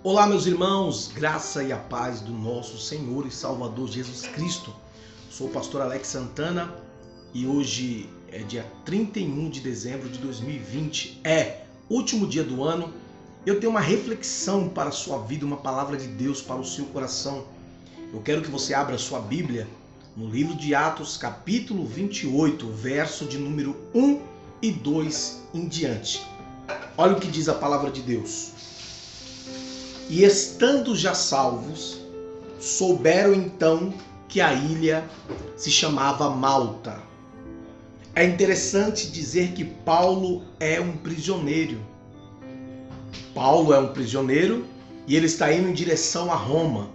Olá, meus irmãos, graça e a paz do nosso Senhor e Salvador Jesus Cristo. Sou o pastor Alex Santana e hoje é dia 31 de dezembro de 2020, último dia do ano. Eu tenho uma reflexão para a sua vida, uma palavra de Deus para o seu coração. Eu quero que você abra a sua Bíblia no livro de Atos, capítulo 28, verso de número 1 e 2 em diante. Olha o que diz a palavra de Deus. E estando já salvos, souberam então que a ilha se chamava Malta. É interessante dizer que Paulo é um prisioneiro. Paulo é um prisioneiro e ele está indo em direção a Roma.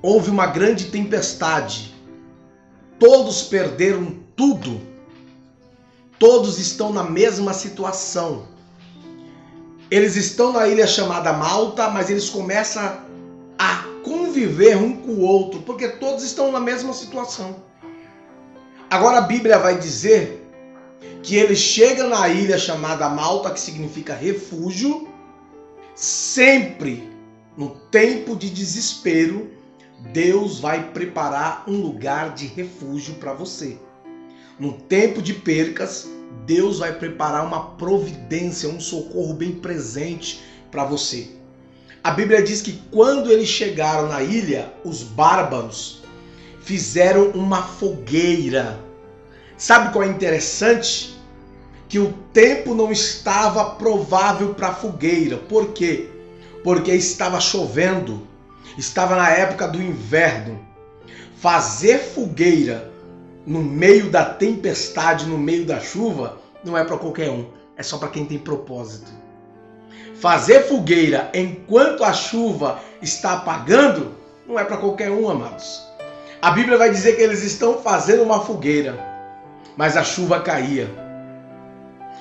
Houve uma grande tempestade. Todos perderam tudo. Todos estão na mesma situação. Eles estão na ilha chamada Malta, mas eles começam a conviver um com o outro, porque todos estão na mesma situação. Agora a Bíblia vai dizer que eles chegam na ilha chamada Malta, que significa refúgio. Sempre no tempo de desespero, Deus vai preparar um lugar de refúgio para você. No tempo de percas, Deus vai preparar uma providência, um socorro bem presente para você. A Bíblia diz que quando eles chegaram na ilha, os bárbaros fizeram uma fogueira. Sabe qual é interessante? Que o tempo não estava provável para fogueira. Por quê? Porque estava chovendo, estava na época do inverno. Fazer fogueira no meio da tempestade, no meio da chuva, não é para qualquer um, é só para quem tem propósito. Fazer fogueira enquanto a chuva está apagando, não é para qualquer um, amados. A Bíblia vai dizer que eles estão fazendo uma fogueira, mas a chuva caía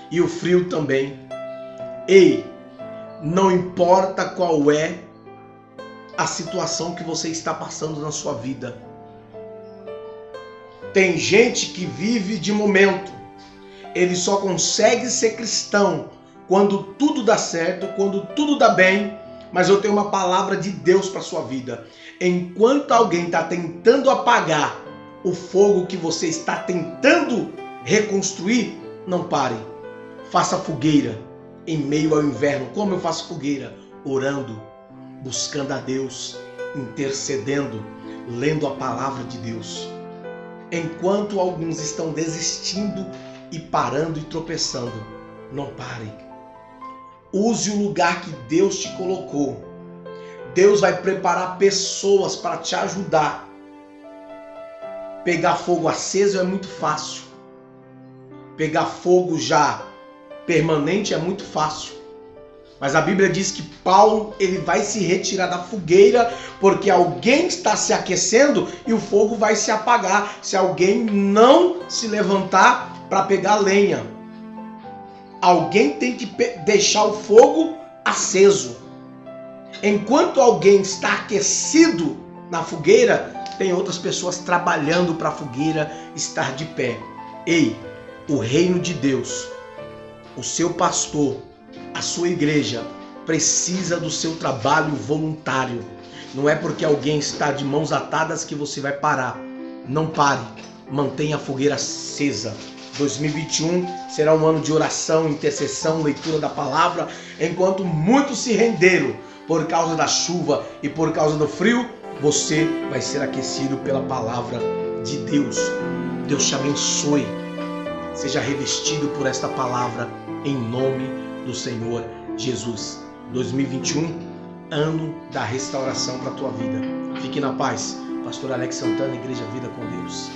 e o frio também. Ei, não importa qual é a situação que você está passando na sua vida. Tem gente que vive de momento. Ele só consegue ser cristão quando tudo dá certo, quando tudo dá bem. Mas eu tenho uma palavra de Deus para a sua vida. Enquanto alguém está tentando apagar o fogo que você está tentando reconstruir, não pare. Faça fogueira em meio ao inverno. Como eu faço fogueira? Orando, buscando a Deus, intercedendo, lendo a palavra de Deus. Enquanto alguns estão desistindo e parando e tropeçando, não parem. Use o lugar que Deus te colocou. Deus vai preparar pessoas para te ajudar. Pegar fogo aceso é muito fácil. Pegar fogo já permanente é muito fácil. Mas a Bíblia diz que Paulo ele vai se retirar da fogueira porque alguém está se aquecendo e o fogo vai se apagar se alguém não se levantar para pegar lenha. Alguém tem que deixar o fogo aceso. Enquanto alguém está aquecido na fogueira, tem outras pessoas trabalhando para a fogueira estar de pé. Ei, o reino de Deus, o seu pastor, a sua igreja precisa do seu trabalho voluntário. Não é porque alguém está de mãos atadas que você vai parar. Não pare. Mantenha a fogueira acesa. 2021 será um ano de oração, intercessão, leitura da palavra. Enquanto muitos se renderam por causa da chuva e por causa do frio, você vai ser aquecido pela palavra de Deus. Deus te abençoe. Seja revestido por esta palavra em nome do Senhor Jesus. 2021, ano da restauração para a tua vida. Fique na paz. Pastor Alex Santana, Igreja Vida com Deus.